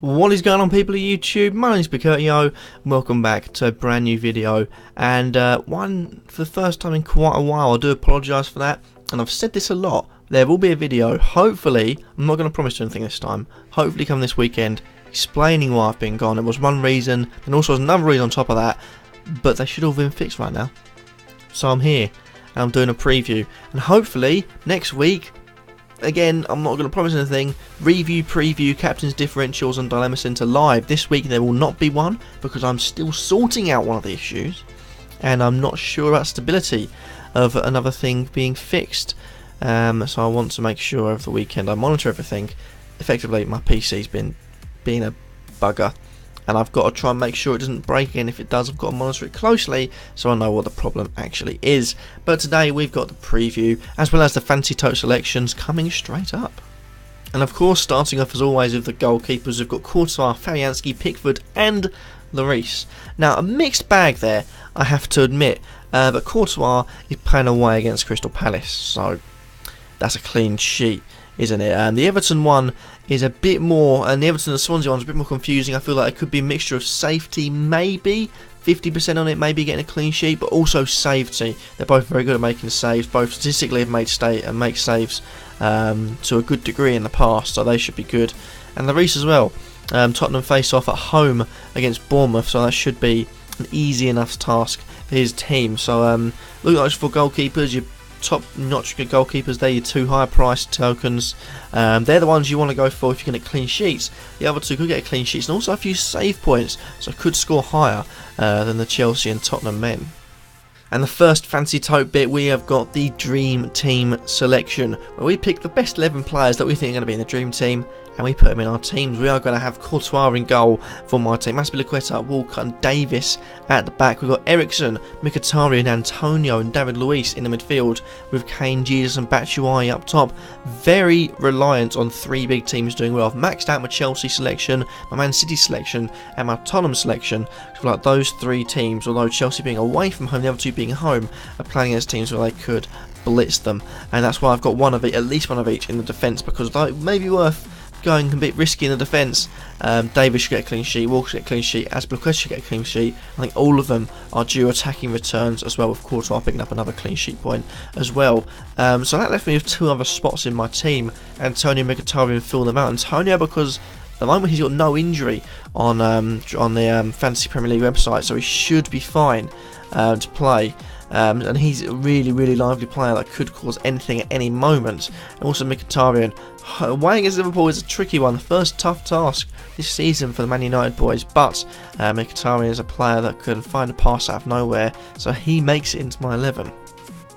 What is going on, people of YouTube? My name is Kurtyoy and welcome back to a brand new video, and one for the first time in quite a while. I do apologise for that, and I've said this a lot. There will be a video, hopefully, I'm not going to promise anything this time, hopefully come this weekend, explaining why I've been gone. It was one reason, and also another reason on top of that, but they should all have been fixed right now. So I'm here, and I'm doing a preview, and hopefully, next week, again, I'm not going to promise anything. Review, preview, captain's differentials and dilemma center live. This week there will not be one because I'm still sorting out one of the issues, and I'm not sure about stability of another thing being fixed. So I want to make sure over the weekend I monitor everything. Effectively, my PC's been being a bugger, and I've got to try and make sure it doesn't break again. If it does, I've got to monitor it closely so I know what the problem actually is. But today we've got the preview as well as the FantasyTote selections coming straight up. And of course, starting off as always with the goalkeepers, we've got Kurtyoy, Fabianski, Pickford and Lloris. Now, a mixed bag there, I have to admit, but Kurtyoy is playing away against Crystal Palace, so that's a clean sheet, isn't it? And the Everton one is a bit more, and the Everton and the Swansea one is a bit more confusing. I feel like it could be a mixture of safety, maybe 50% on it, maybe getting a clean sheet, but also safety. They're both very good at making saves. Both statistically have made make saves to a good degree in the past, so they should be good. And Lloris as well. Tottenham face off at home against Bournemouth, so that should be an easy enough task for his team. So look like for goalkeepers, your top-notch goalkeepers, they're your two high-priced tokens. They're the ones you want to go for if you're going to get clean sheets. The other two could get clean sheets and also a few save points, so could score higher than the Chelsea and Tottenham men. And the first FantasyTote bit, we have got the Dream Team selection, where we pick the best 11 players that we think are going to be in the Dream Team, and we put them in our teams. We are going to have Kurtyoy in goal for my team, Azpilicueta, Walker and Davis at the back. We've got Eriksen, Mkhitaryan, Antonio and David Luiz in the midfield, with Kane, Jesus and Batshuayi up top. Very reliant on three big teams doing well. I've maxed out my Chelsea selection, my Man City selection and my Tottenham selection. So like those three teams, although Chelsea being away from home, the other two being home, are playing against teams where they could blitz them. And that's why I've got one of each, at least one of each in the defence, because it may be worth going a bit risky in the defence. Davis should get a clean sheet, Walker should get a clean sheet, Azpilicueta should get a clean sheet. I think all of them are due attacking returns as well, with Kurtyoy picking up another clean sheet point as well. So that left me with two other spots in my team. Antonio, Mkhitaryan fill them out. Antonio, because at the moment he's got no injury on the Fantasy Premier League website, so he should be fine to play. And he's a really lively player that could cause anything at any moment. And also Mkhitaryan, away against Liverpool is a tricky one, the first tough task this season for the Man United boys, but Mkhitaryan is a player that can find a pass out of nowhere, so he makes it into my 11.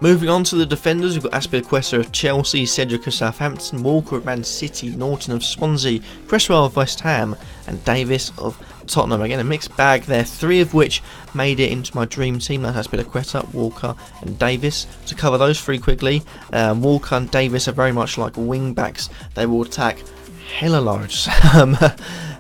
Moving on to the defenders, we've got Azpilicueta of Chelsea, Cedric of Southampton, Walker of Man City, Norton of Swansea, Cresswell of West Ham and Davis of Tottenham. Again, a mixed bag there, three of which made it into my dream team. That's Azpilicueta, Walker and Davis. To cover those three quickly, Walker and Davis are very much like wing backs. They will attack hella loads.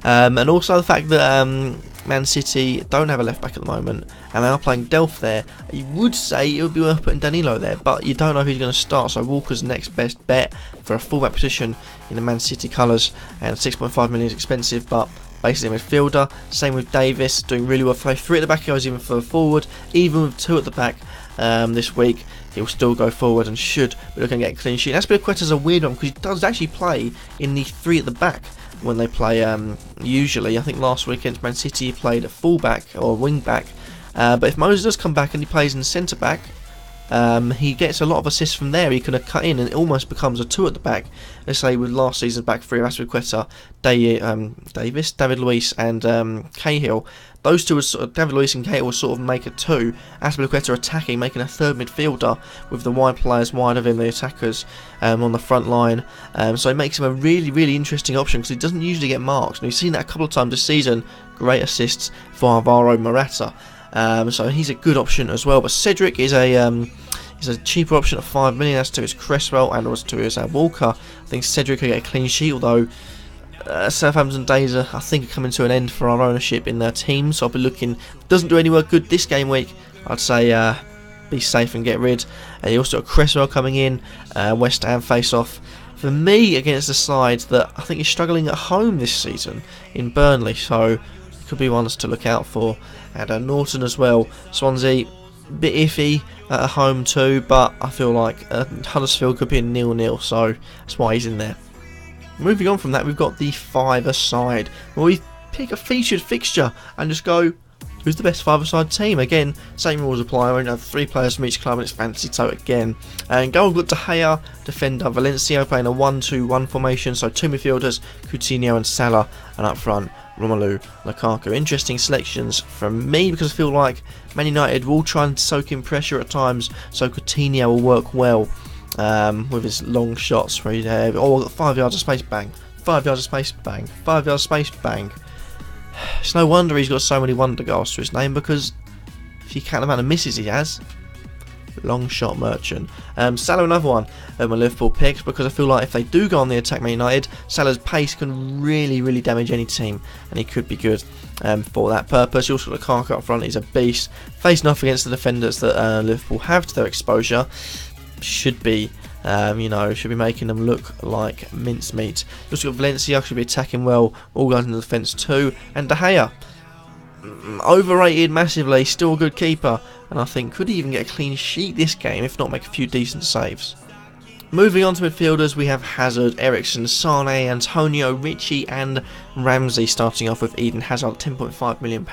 And also the fact that Man City don't have a left back at the moment, and they are playing Delph there. You would say it would be worth putting Danilo there, but you don't know who's going to start, so Walker's next best bet for a fullback position in the Man City colours, and 6.5 million is expensive, but basically a midfielder. Same with Davis, doing really well. If three at the back, he goes even further forward. Even with two at the back this week, he'll still go forward and should be looking at a clean sheet. Azpilicueta's a weird one because he does actually play in the three at the back when they play usually. I think last week against Man City he played a fullback or wing back, but if Moses does come back and he plays in centre back, he gets a lot of assists from there. He can cut in and it almost becomes a two at the back. Let's say with last season's back three, Azpilicueta, Davis, David Luiz and Cahill. Those two, David Luiz and Cahill, will sort of make a two. Azpilicueta attacking, making a third midfielder with the wide players wide of him, the attackers on the front line. So it makes him a really interesting option because he doesn't usually get marks. And we've seen that a couple of times this season. Great assists for Alvaro Morata. So he's a good option as well. But Cedric is a cheaper option at 5 million. That's to his Cresswell and also to his Walker. I think Cedric will get a clean sheet, although Southampton days are, I think, are coming to an end for our ownership in their team. So I'll be looking. Doesn't do any work good this game week. I'd say be safe and get rid. You also got Cresswell coming in. West Ham face off for me against a side that I think is struggling at home this season in Burnley, so could be ones to look out for. And Norton as well. Swansea, bit iffy at home too, but I feel like Huddersfield could be a 0-0, so that's why he's in there. Moving on from that, we've got the 5-a-side, where we pick a featured fixture and just go, who's the best 5-a-side team? Again, same rules apply. We only have 3 players from each club, and it's FantasyTote again. And goal, we've got De Gea, defender Valencia, playing a 1-2-1 formation. So 2 midfielders, Coutinho and Salah, and up front, Romelu Lukaku. Interesting selections from me, because I feel like Man United will try and soak in pressure at times, so Coutinho will work well with his long shots where he's 5 yards of space, bang, 5 yards of space, bang, 5 yards of space, bang. It's no wonder he's got so many wonder goals to his name, because if you count the amount of misses he has, long shot merchant. Salah, another one of my Liverpool picks, because I feel like if they do go on the attack Man United, Salah's pace can really damage any team, and he could be good for that purpose. You also got Lukaku up front, he's a beast. Facing off against the defenders that Liverpool have to their exposure, should be should be making them look like mincemeat. You also got Valencia, should be attacking well, all guys in the defence too, and De Gea, overrated massively, still a good keeper, and I think could even get a clean sheet this game, if not make a few decent saves. Moving on to midfielders, we have Hazard, Eriksen, Sane, Antonio, Richie and Ramsey, starting off with Eden Hazard, £10.5 million.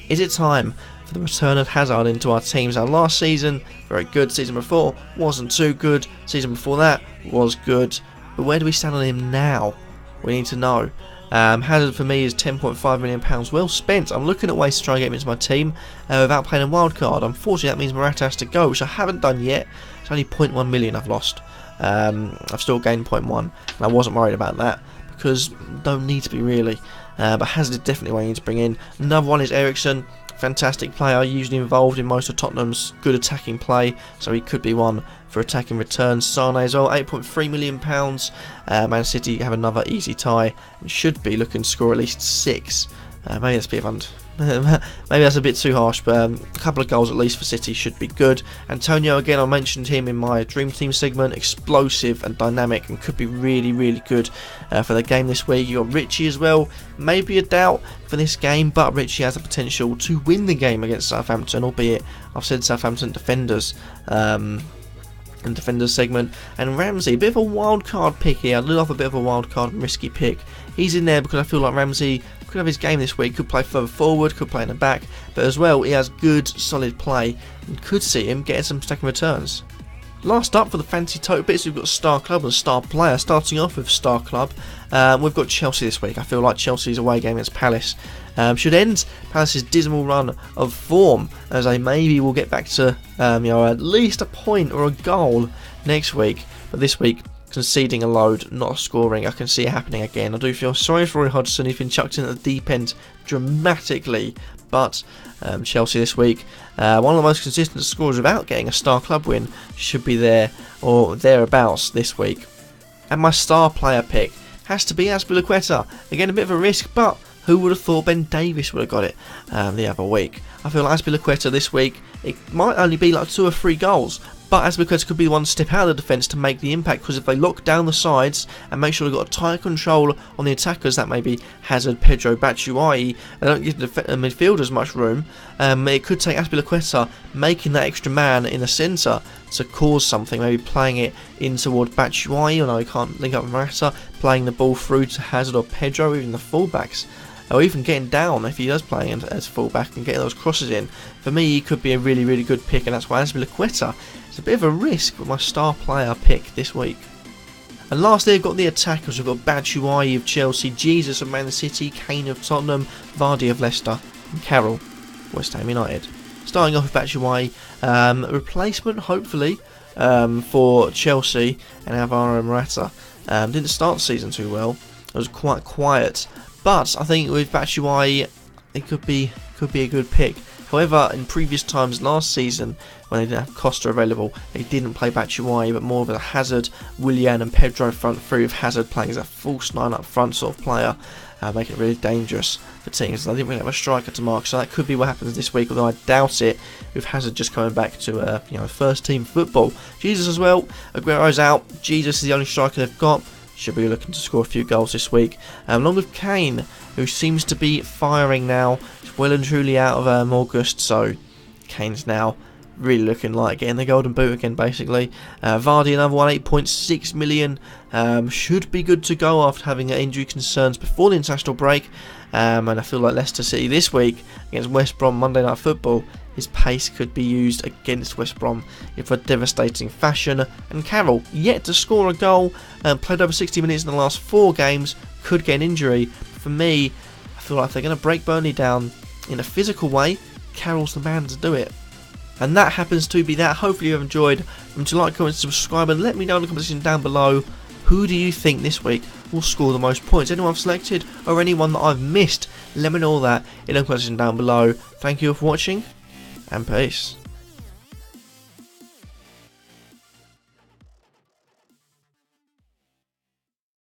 Is it time for the return of Hazard into our teams? Our last season, very good. Season before, wasn't too good. Season before that, was good. But where do we stand on him now? We need to know. Hazard for me is £10.5 million well spent. I'm looking at ways to try and get him into my team without playing a wild card. Unfortunately, that means Morata has to go, which I haven't done yet. It's only 0.1 million I've lost. I've still gained 0.1, and I wasn't worried about that, because don't need to be really. But Hazard is definitely what I need to bring in. Another one is Eriksen. Fantastic player, usually involved in most of Tottenham's good attacking play, so he could be one for attacking returns. Sane as well, £8.3 million. Man City have another easy tie and should be looking to score at least 6. Maybe that's a bit too harsh, but a couple of goals at least for City should be good. Antonio, again, I mentioned him in my Dream Team segment, explosive and dynamic, and could be really good for the game this week. You got Richie as well, maybe a doubt for this game, but Richie has the potential to win the game against Southampton, albeit I've said Southampton defenders in defenders segment. And Ramsey, a bit of a wild card pick here. I love a bit of a wild card and risky pick. He's in there because I feel like Ramsey could have his game this week, could play further forward, could play in the back, but as well he has good solid play and could see him getting some stacking returns. Last up for the FantasyTote bits, we've got Star Club and Star Player. Starting off with Star Club, we've got Chelsea this week. I feel like Chelsea's away game against Palace should end Palace's dismal run of form, as they maybe will get back to at least a point or a goal next week. But this week, conceding a load, not scoring, I can see it happening again. I do feel sorry for Roy Hodgson. He's been chucked in at the deep end dramatically. But Chelsea this week, one of the most consistent scorers without getting a Star Club win, should be there or thereabouts this week. And my star player pick has to be Azpilicueta. Again, a bit of a risk, but who would have thought Ben Davies would have got it the other week? I feel like Azpilicueta this week, it might only be like 2 or 3 goals, but Azpilicueta could be the one to step out of the defence to make the impact, because if they lock down the sides and make sure they've got a tight control on the attackers, that may be Hazard, Pedro, Batshuayi, they don't give the midfielders much room, it could take Azpilicueta making that extra man in the centre to cause something, maybe playing it in toward Batshuayi, although he can't link up with Morata, playing the ball through to Hazard or Pedro, even the fullbacks, or even getting down if he does play as fullback and getting those crosses in. For me, he could be a really good pick, and that's why Azpilicueta is a bit of a risk with my star player pick this week. And lastly, I've got the attackers. We've got Batshuayi of Chelsea, Jesus of Man City, Kane of Tottenham, Vardy of Leicester, and Carroll, West Ham United. Starting off with Batshuayi, replacement hopefully for Chelsea and Alvaro Morata. Didn't start the season too well. It was quite quiet. But I think with Batshuayi, it could be a good pick. However, in previous times last season, when they didn't have Costa available, they didn't play Batshuayi, but more of a Hazard, Willian and Pedro front three, with Hazard playing as a false 9 up front sort of player, making it really dangerous for teams. They didn't really have a striker to mark, so that could be what happens this week, although I doubt it, with Hazard just coming back to first team football. Jesus as well, Aguero's out, Jesus is the only striker they've got. Should be looking to score a few goals this week, along with Kane, who seems to be firing now. He's well and truly out of August, so Kane's now really looking like getting the golden boot again, basically. Vardy, another one, 8.6 million, should be good to go after having injury concerns before the international break. And I feel like Leicester City this week against West Brom Monday Night Football, his pace could be used against West Brom in a devastating fashion. And Carroll, yet to score a goal, played over 60 minutes in the last 4 games, could get an injury. For me, I feel like if they're going to break Burnley down in a physical way, Carroll's the man to do it. And that happens to be that. Hopefully you've enjoyed. Remember to like, comment, subscribe, and let me know in the comment section down below, who do you think this week will score the most points? Anyone I've selected or anyone that I've missed? Let me know all that in the comment section down below. Thank you for watching, and peace.